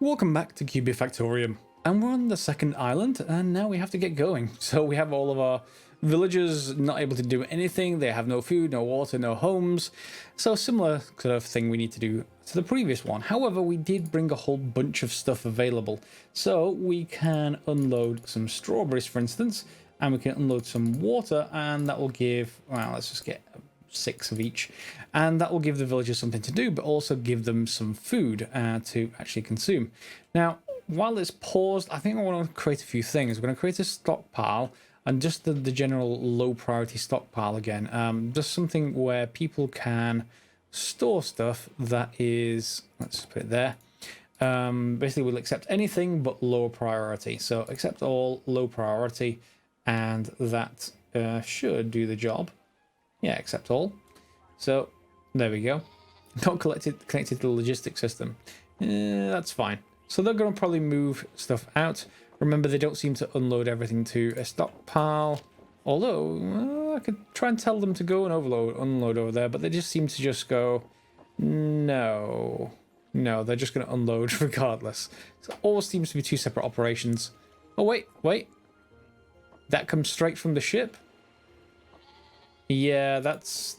Welcome back to Kubifaktorium, and we're on the second island, and now we have to get going. So we have all of our villagers not able to do anything. They have no food, no water, no homes. So similar sort of thing we need to do to the previous one. However, we did bring a whole bunch of stuff available. So we can unload some strawberries, for instance, and we can unload some water, and that will give, well, let's just get 6 of each, and that will give the villagers something to do, but also give them some food to actually consume. Now, while it's paused, I think I want to create a few things. We're going to create a stockpile, and just the general low priority stockpile again. Just something where people can store stuff that is, let's just put it there. Basically, we'll accept anything but low priority. So accept all, low priority, and that should do the job. Yeah, accept all. So there we go. Not connected to the logistics system. That's fine. So they're going to probably move stuff out. Remember, they don't seem to unload everything to a stockpile. Although I could try and tell them to go and unload over there, but they just seem to just go, no, they're just going to unload regardless. So it always seems to be 2 separate operations. Oh wait, that comes straight from the ship. Yeah, that's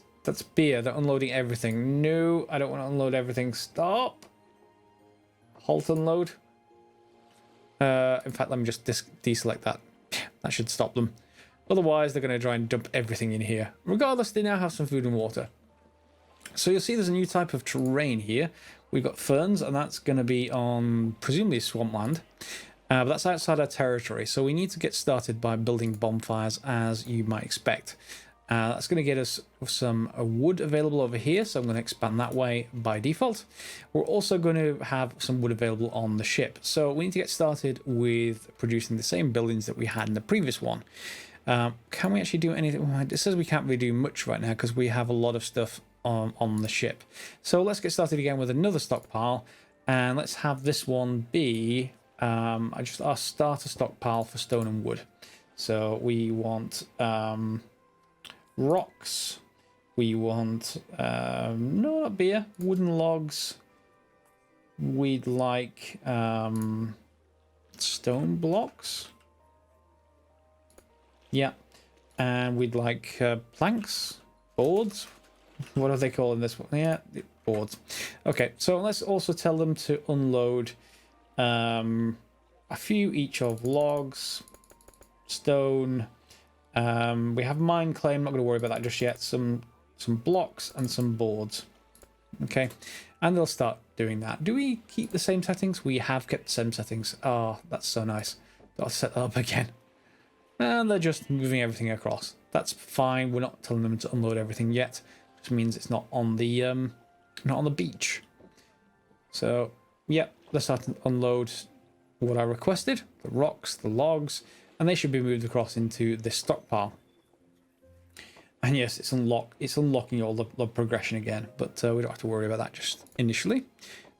beer. They're unloading everything. No, I don't want to unload everything. Stop. Halt unload. In fact, let me just deselect that. That should stop them. Otherwise, they're going to try and dump everything in here. Regardless, they now have some food and water. So you'll see there's a new type of terrain here. We've got ferns, and that's going to be on presumably swampland. But that's outside our territory. So we need to get started by building bonfires, as you might expect. That's going to get us some wood available over here, so I'm going to expand that way by default. We're also going to have some wood available on the ship, so we need to get started with producing the same buildings that we had in the previous one. Can we actually do anything? It says we can't really do much right now because we have a lot of stuff on the ship. So let's get started again with another stockpile, and let's have this one be our starter stockpile for stone and wood. So we want rocks, we want no, not beer, wooden logs, we'd like stone blocks, yeah, and we'd like planks, boards, what are they calling this one? Yeah, boards. Okay, so let's also tell them to unload a few each of logs, stone. We have mine claim, not going to worry about that just yet. Some blocks and some boards. Okay, and they'll start doing that. Do we keep the same settings? We have kept the same settings. Oh, that's so nice. I'll set that up again. And they're just moving everything across. That's fine. We're not telling them to unload everything yet, which means it's not on the beach. So yeah, let's start to unload what I requested: the rocks, the logs. And they should be moved across into this stockpile. And yes, it's unlocking all the progression again, but we don't have to worry about that just initially.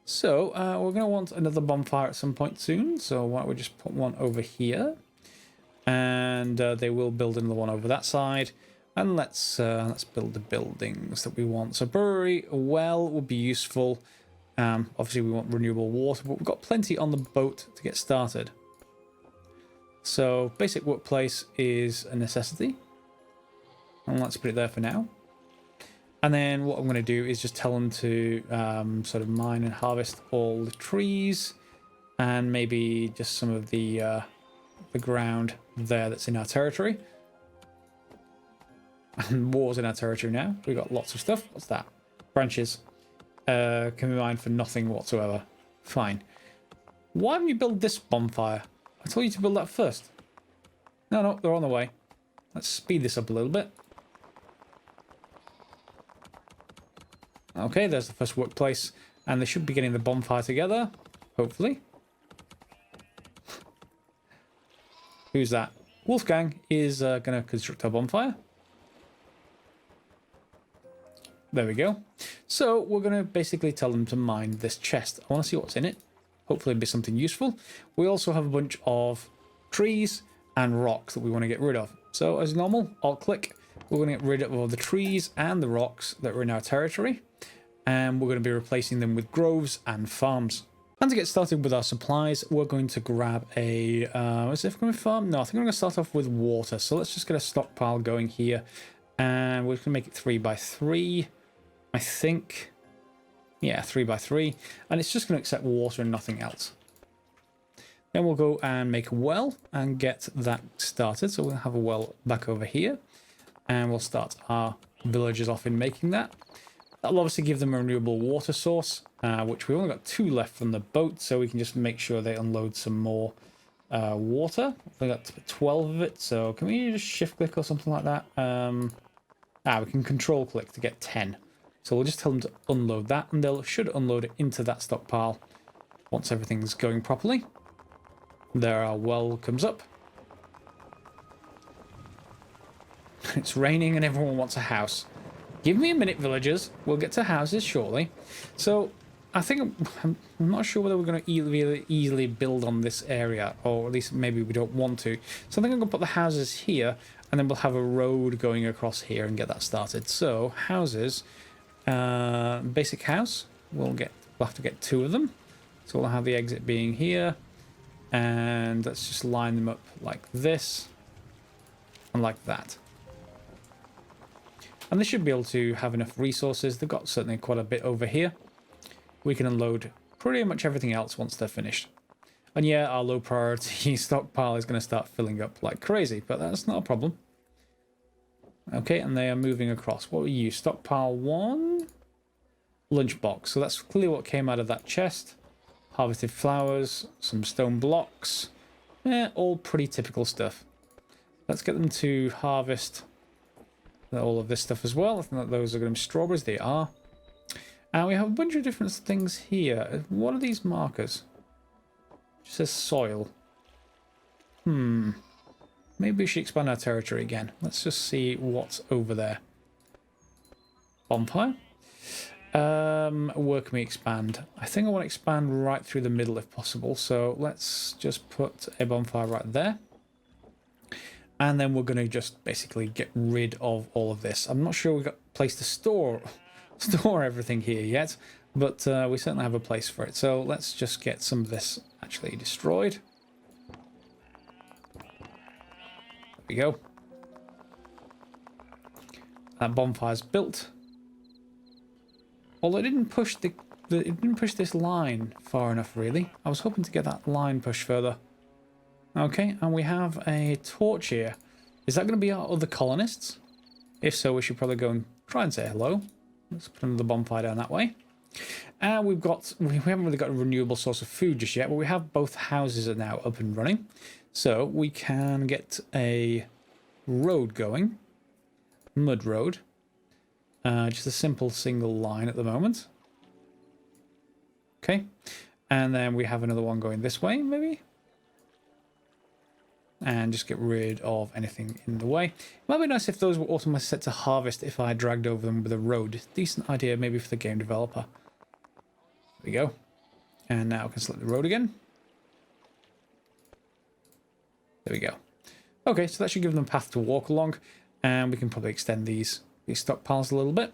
So we're going to want another bonfire at some point soon. So why don't we just put one over here, and they will build another one over that side. And let's build the buildings that we want. So brewery, a well would be useful. Obviously, we want renewable water, but we've got plenty on the boat to get started. So basic workplace is a necessity, and let's put it there for now. And then what I'm going to do is just tell them to sort of mine and harvest all the trees, and maybe just some of the ground there that's in our territory. And war's in our territory now. We've got lots of stuff. What's that? Branches. Can be mined for nothing whatsoever. Fine. Why haven't you built this bonfire? I told you to build that first. No, they're on the way. Let's speed this up a little bit. Okay, there's the first workplace. And they should be getting the bonfire together. Hopefully. Who's that? Wolfgang is going to construct a bonfire. There we go. So we're going to basically tell them to mine this chest. I want to see what's in it. Hopefully it'll be something useful. We also have a bunch of trees and rocks that we want to get rid of. So as normal, Alt click. We're going to get rid of all the trees and the rocks that are in our territory. And we're going to be replacing them with groves and farms. And to get started with our supplies, we're going to grab a, is it from a farm? No, I think I'm going to start off with water. So let's just get a stockpile going here. And we're going to make it 3 by 3, I think. Yeah, 3 by 3. And it's just going to accept water and nothing else. Then we'll go and make a well and get that started. So we'll have a well back over here. And we'll start our villagers off in making that. That'll obviously give them a renewable water source, which we've only got 2 left from the boat, so we can just make sure they unload some more water. We got 12 of it, so can we just shift click or something like that? We can control click to get 10. So we'll just tell them to unload that, and they should unload it into that stockpile once everything's going properly. There our well comes up. It's raining and everyone wants a house. Give me a minute, villagers. We'll get to houses shortly. So, I think I'm not sure whether we're going to easily build on this area, or at least maybe we don't want to. So I think I'm going to put the houses here, and then we'll have a road going across here and get that started. So, houses, basic house, we'll have to get 2 of them. So we'll have the exit being here, and let's just line them up like this, and like that. And they should be able to have enough resources. They've got certainly quite a bit over here. We can unload pretty much everything else once they're finished. And yeah, our low priority stockpile is going to start filling up like crazy, but that's not a problem. Okay, and they are moving across. What were you? Stockpile 1? Lunchbox. So that's clearly what came out of that chest. Harvested flowers, some stone blocks. Yeah, all pretty typical stuff. Let's get them to harvest all of this stuff as well. I think that those are going to be strawberries. They are. And we have a bunch of different things here. What are these markers? It says soil. Maybe we should expand our territory again. Let's just see what's over there. Bonfire. Where can we expand? I think I want to expand right through the middle if possible. So let's just put a bonfire right there. And then we're going to just basically get rid of all of this. I'm not sure we've got a place to store everything here yet, but we certainly have a place for it. So let's just get some of this actually destroyed. There we go. That bonfire's built. Although it didn't push it didn't push this line far enough, really. I was hoping to get that line pushed further. Okay, and we have a torch here. Is that going to be our other colonists? If so, we should probably go and try and say hello. Let's put another bonfire down that way. And we haven't really got a renewable source of food just yet, but we have both houses are now up and running. So we can get a road going. Mud road. Just a simple single line at the moment. Okay. And then we have another one going this way, maybe? And just get rid of anything in the way. It might be nice if those were automatically set to harvest if I dragged over them with a road. Decent idea maybe for the game developer. There we go. And now I can select the road again. There we go. Okay, so that should give them a path to walk along. And we can probably extend these stockpiles a little bit.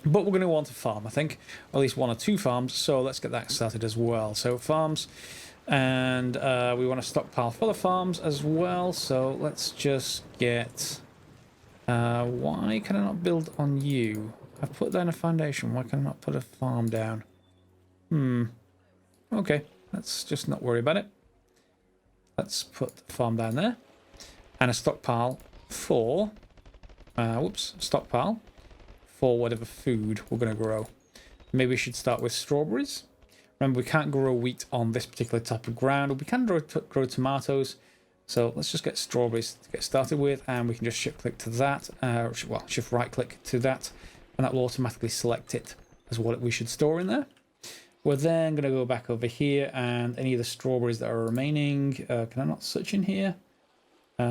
But we're going to want to farm, I think. Or at least 1 or 2 farms. So let's get that started as well. So farms. And we want to stockpile for the farms as well. So let's just get... why can I not build on you? I've put down a foundation. Why can I not put a farm down? Okay, let's just not worry about it. Let's put the farm down there. And a stockpile for... stockpile for whatever food we're going to grow. Maybe we should start with strawberries. Remember, we can't grow wheat on this particular type of ground. We can grow tomatoes. So let's just get strawberries to get started with. And we can just shift click to that. Shift right click to that. And that will automatically select it as what we should store in there. We're then going to go back over here. And any of the strawberries that are remaining. Can I not search in here?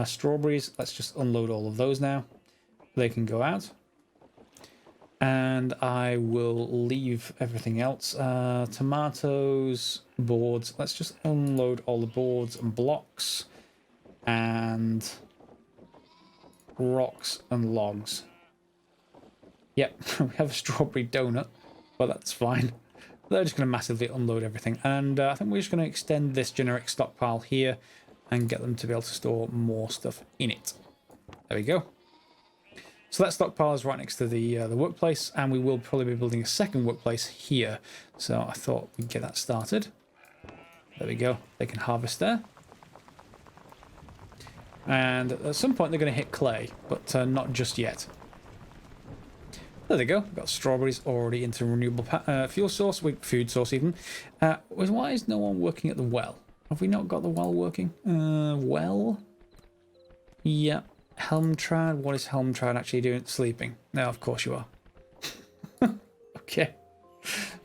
Strawberries. Let's just unload all of those now. They can go out. And I will leave everything else. Tomatoes, boards. Let's just unload all the boards and blocks. And rocks and logs. Yep, we have a strawberry donut, but that's fine. They're just going to massively unload everything. And I think we're just going to extend this generic stockpile here and get them to be able to store more stuff in it. There we go. So that stockpile is right next to the workplace, and we will probably be building a second workplace here. So I thought we'd get that started. There we go. They can harvest there. And at some point they're going to hit clay, but not just yet. There they go. We've got strawberries already into renewable fuel source, food source even. Why is no one working at the well? Have we not got the well working? Well? Yeah. Helmtrad. What is Helmtrad actually doing? Sleeping. No, of course you are. Okay.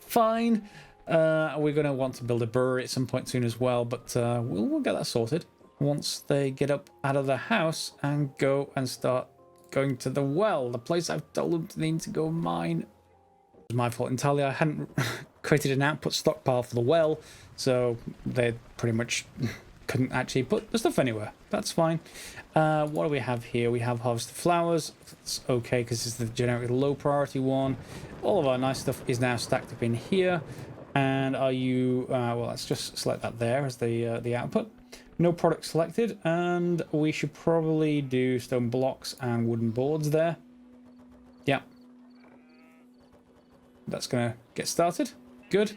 Fine. We're going to want to build a brewery at some point soon as well, but we'll get that sorted once they get up out of the house and go and start going to the well, the place I've told them they need to go mine. It was my fault entirely. I hadn't created an output stockpile for the well, so they pretty much couldn't actually put the stuff anywhere. That's fine. What do we have here? We have harvested flowers. It's okay because it's the generic low priority one. All of our nice stuff is now stacked up in here. And are you... well, let's just select that there as the output. No product selected, and we should probably do stone blocks and wooden boards there. Yeah. That's going to get started. Good.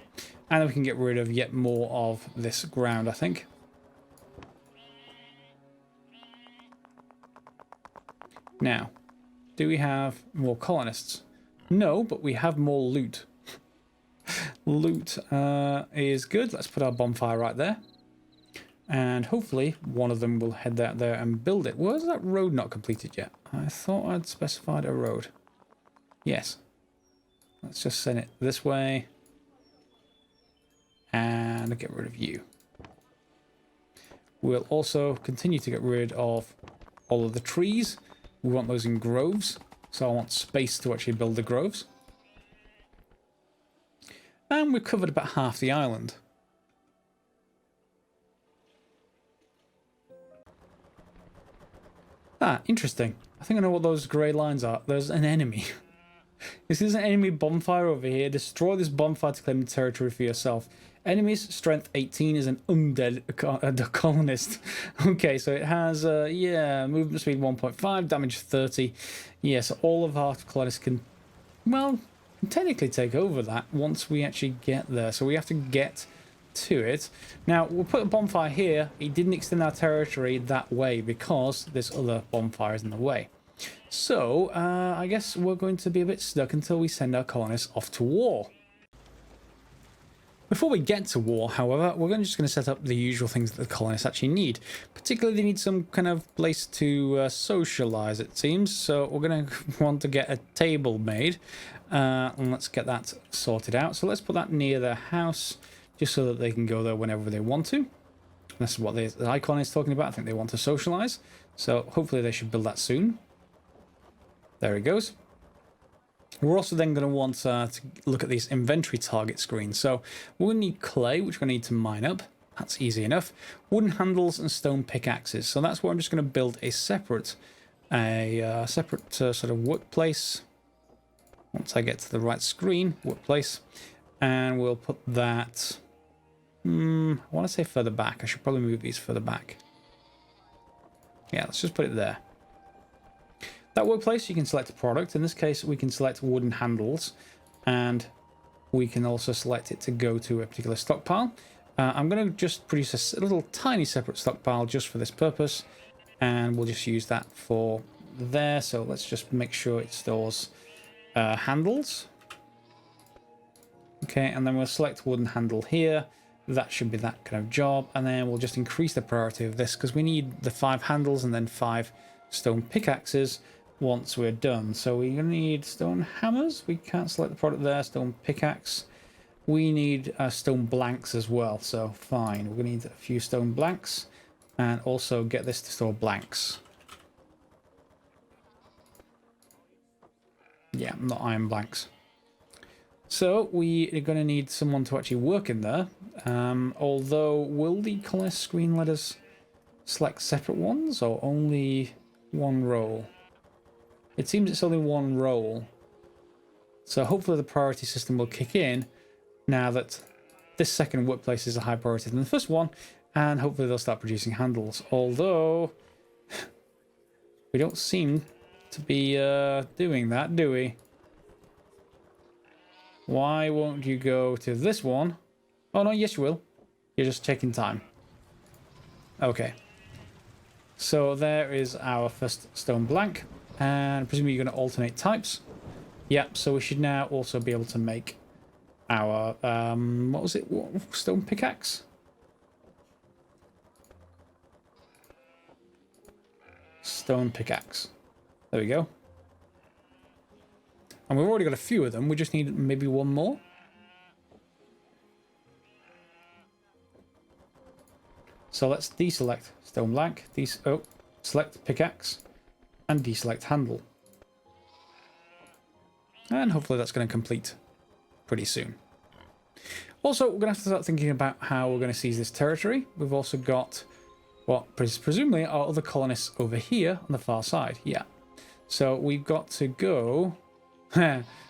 And then we can get rid of yet more of this ground, I think. Now, do we have more colonists? No, but we have more loot. Loot is good. Let's put our bonfire right there. And hopefully one of them will head out there and build it. Where's that road not completed yet? I thought I'd specified a road. Yes. Let's just send it this way. And get rid of you. We'll also continue to get rid of all of the trees. We want those in groves. So I want space to actually build the groves. And we've covered about half the island. Ah, interesting. I think I know what those grey lines are. There's an enemy. This is an enemy bonfire over here. Destroy this bonfire to claim the territory for yourself. Enemy's strength 18 is an undead colonist. Okay, so it has, yeah, movement speed 1.5, damage 30. Yeah, so all of our colonists can, well, technically take over that once we actually get there. So we have to get to it. Now, we'll put a bonfire here. It didn't extend our territory that way because this other bonfire is in the way. So, I guess we're going to be a bit stuck until we send our colonists off to war. Before we get to war, however, we're just going to set up the usual things that the colonists actually need. Particularly, they need some kind of place to socialize, it seems. So we're going to want to get a table made. And let's get that sorted out. So let's put that near their house, just so that they can go there whenever they want to. This is what the icon is talking about. I think they want to socialize. So hopefully they should build that soon. There it goes. We're also then going to want to look at these inventory target screens. So we'll need clay, which we're going to need to mine up. That's easy enough. Wooden handles and stone pickaxes. So that's where I'm just going to build a separate sort of workplace. Once I get to the right screen, workplace, and we'll put that. I want to say further back. I should probably move these further back. Yeah, let's just put it there. That workplace, you can select a product. In this case, we can select wooden handles, and we can also select it to go to a particular stockpile. I'm going to just produce a little tiny separate stockpile just for this purpose, and we'll just use that for there. So let's just make sure it stores handles. Okay, and then we'll select wooden handle here. That should be that kind of job, and then we'll just increase the priority of this because we need the 5 handles and then 5 stone pickaxes once we're done. So we're going to need stone hammers. We can't select the product there. Stone pickaxe. We need stone blanks as well. So fine, we're going to need a few stone blanks and also get this to store blanks. Yeah, not iron blanks. So we are going to need someone to actually work in there. Although, will the colonist screen let us select separate ones or only one role? It seems it's only one role. So hopefully the priority system will kick in now that this second workplace is a high priority than the first one, and hopefully they'll start producing handles. Although we don't seem to be doing that, do we? Why won't you go to this one? Oh no, yes you will. You're just taking time. Okay. So there is our first stone blank, and presumably you're going to alternate types. Yep, so we should now also be able to make our, what was it? Stone pickaxe? Stone pickaxe. There we go. And we've already got a few of them. We just need maybe one more. So let's deselect stone blank, select pickaxe, and deselect handle. And hopefully that's going to complete pretty soon. Also, we're going to have to start thinking about how we're going to seize this territory. We've also got what presumably are other colonists over here on the far side. Yeah. So we've got to go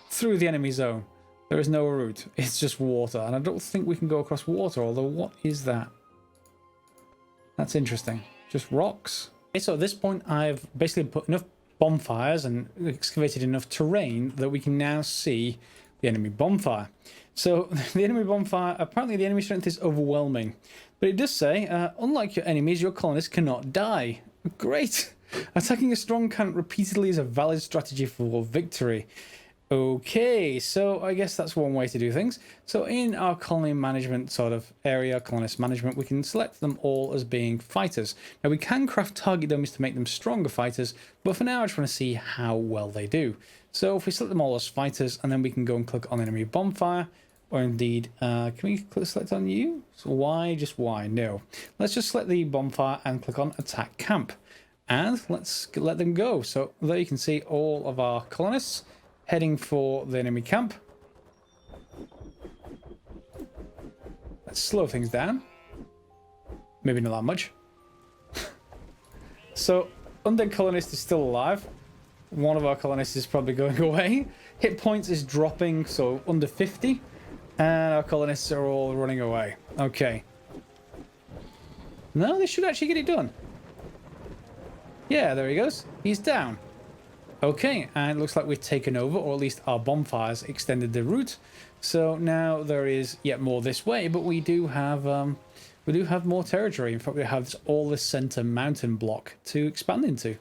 through the enemy zone. There is no route. It's just water. And I don't think we can go across water, although what is that? That's interesting. Just rocks. Okay, so at this point, I've basically put enough bonfires and excavated enough terrain that we can now see the enemy bonfire. So the enemy bonfire, apparently the enemy strength is overwhelming. But it does say, unlike your enemies, your colonists cannot die. Great! Attacking a strong camp repeatedly is a valid strategy for victory. Okay, so I guess that's one way to do things. So in our colony management sort of area, colonist management, we can select them all as being fighters. Now we can craft target dummies to make them stronger fighters, but for now I just want to see how well they do. So if we select them all as fighters, and then we can go and click on enemy bonfire, or indeed, can we click select on you? So why, just why? No. Let's just select the bonfire and click on attack camp. And let's let them go. So there you can see all of our colonists heading for the enemy camp. Let's slow things down. Maybe not that much. So, undead colonist is still alive. One of our colonists is probably going away. Hit points is dropping, so under 50. And our colonists are all running away. Okay. No, they should actually get it done. Yeah, there he goes. He's down. Okay, and it looks like we've taken over, or at least our bonfires extended the route. So now there is yet more this way, but we do have more territory. In fact, we have all this center mountain block to expand into.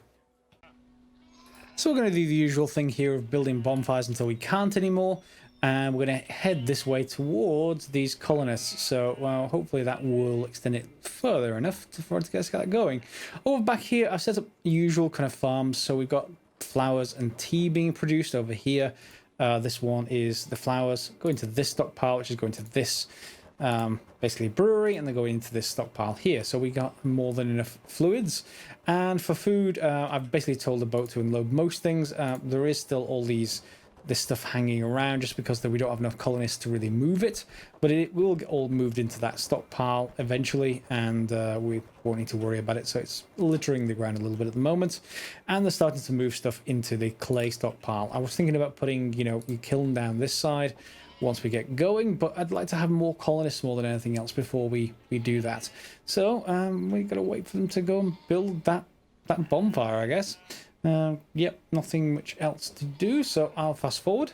So we're going to do the usual thing here of building bonfires until we can't anymore, and we're going to head this way towards these colonists. So, well, hopefully that will extend it further enough for it to get that going. Over back here, I've set up usual kind of farms. So we've got flowers and tea being produced over here. This one is the flowers going to this stockpile, which is going to this basically brewery, and they're going into this stockpile here. So we got more than enough fluids. And for food, I've basically told the boat to unload most things. There is still all this stuff hanging around just because we don't have enough colonists to really move it, but it will get all moved into that stockpile eventually, and we won't need to worry about it. So it's littering the ground a little bit at the moment, and they're starting to move stuff into the clay stockpile. I was thinking about putting, a kiln down this side once we get going, but I'd like to have more colonists more than anything else before we do that. So we got to wait for them to go and build that bonfire, I guess. Yep, nothing much else to do, so I'll fast forward.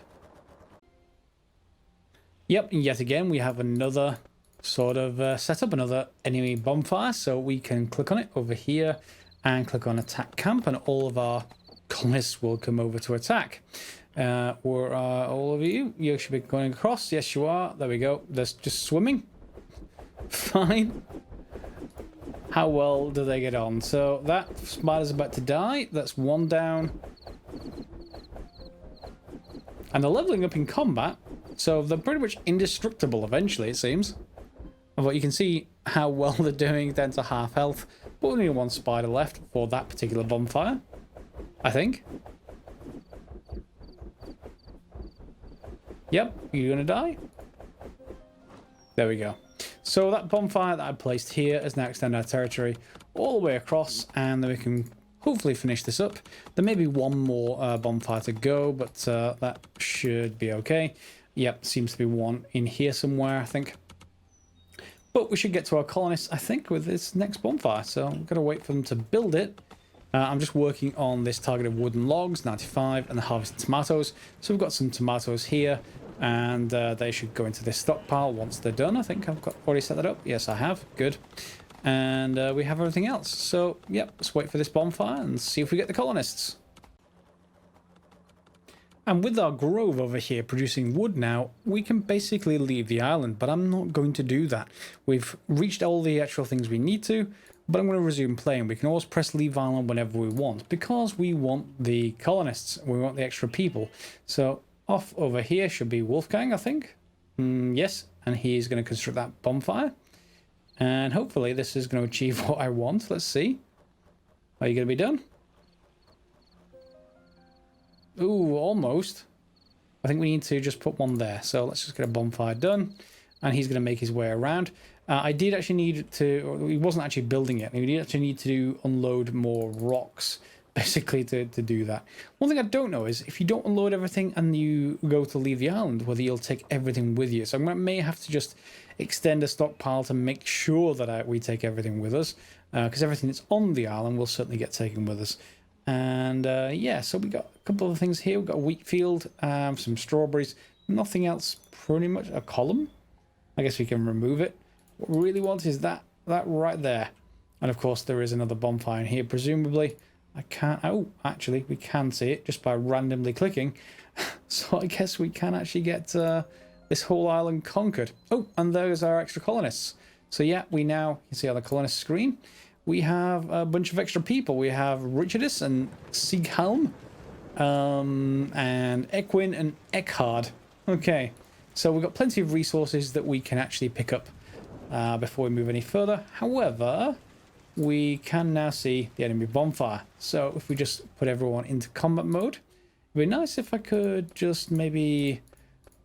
Yep, and yet again we have another sort of setup, another enemy bonfire, so we can click on it over here and click on attack camp, and all of our colonists will come over to attack. Where are all of you? You should be going across. Yes, you are. There we go. There's just swimming. Fine. How well do they get on? So that spider's about to die. That's one down. And they're leveling up in combat, so they're pretty much indestructible eventually, it seems. But you can see how well they're doing down to half health. But only one spider left for that particular bonfire, I think. Yep, you're gonna die. There we go. So that bonfire that I placed here has now extended our territory all the way across, and then we can hopefully finish this up. There may be one more bonfire to go, but that should be okay. Yep, seems to be one in here somewhere, I think. But we should get to our colonists, I think, with this next bonfire. So we've got to wait for them to build it. I'm just working on this target of wooden logs, 95, and the harvested tomatoes. So we've got some tomatoes here, and they should go into this stockpile once they're done. I think I've already set that up. Yes, I have. Good. And we have everything else. So, yep, let's wait for this bonfire and see if we get the colonists. And with our grove over here producing wood now, we can basically leave the island, but I'm not going to do that. We've reached all the actual things we need to, but I'm going to resume playing. We can always press leave island whenever we want, because we want the colonists, we want the extra people. So off over here should be Wolfgang, I think. Yes, and he's going to construct that bonfire. And hopefully this is going to achieve what I want. Let's see. Are you going to be done? Ooh, almost. I think we need to just put one there. So let's just get a bonfire done. And he's going to make his way around. I did actually need to... Or he wasn't actually building it. We actually need to unload more rocks, basically, to do that. One thing I don't know is if you don't unload everything and you go to leave the island, whether you'll take everything with you. So I may have to just extend a stockpile to make sure that we take everything with us. Because everything that's on the island will certainly get taken with us. And yeah, so we got a couple of things here. We've got a wheat field, some strawberries, nothing else, pretty much. A column. I guess we can remove it. What we really want is that right there. And of course there is another bonfire in here, presumably. I can't... Oh, actually, we can see it just by randomly clicking. So I guess we can actually get this whole island conquered. Oh, and there's our extra colonists. So yeah, we now... You can see on the colonist screen. We have a bunch of extra people. We have Richardus and Sieghelm, and Equin and Eckhard. Okay, so we've got plenty of resources that we can actually pick up before we move any further. However, we can now see the enemy bonfire. So if we just put everyone into combat mode, it'd be nice if I could just maybe,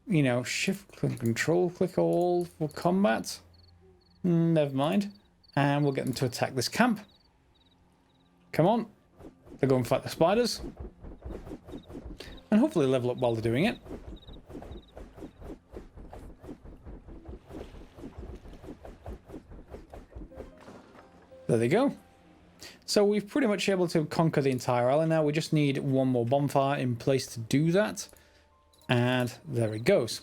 you know, shift click, control click all for combat. Never mind. And we'll get them to attack this camp. Come on. They're going to fight the spiders. And hopefully level up while they're doing it. There they go. So we've pretty much able to conquer the entire island now. We just need one more bonfire in place to do that. And there it goes.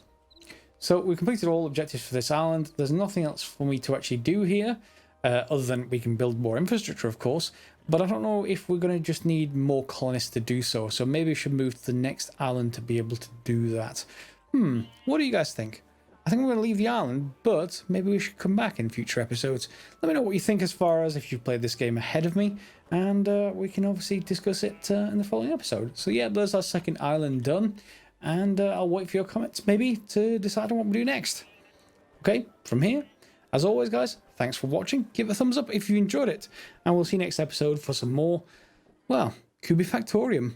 So we've completed all objectives for this island. There's nothing else for me to actually do here. Other than we can build more infrastructure, of course. But I don't know if we're going to just need more colonists to do so. So maybe we should move to the next island to be able to do that. What do you guys think? I think we're going to leave the island, but maybe we should come back in future episodes. Let me know what you think as far as if you've played this game ahead of me. And we can obviously discuss it in the following episode. So yeah, there's our second island done. And I'll wait for your comments maybe to decide on what we do next. Okay, from here. As always, guys, thanks for watching. Give it a thumbs up if you enjoyed it. And we'll see you next episode for some more, well, Kubifaktorium.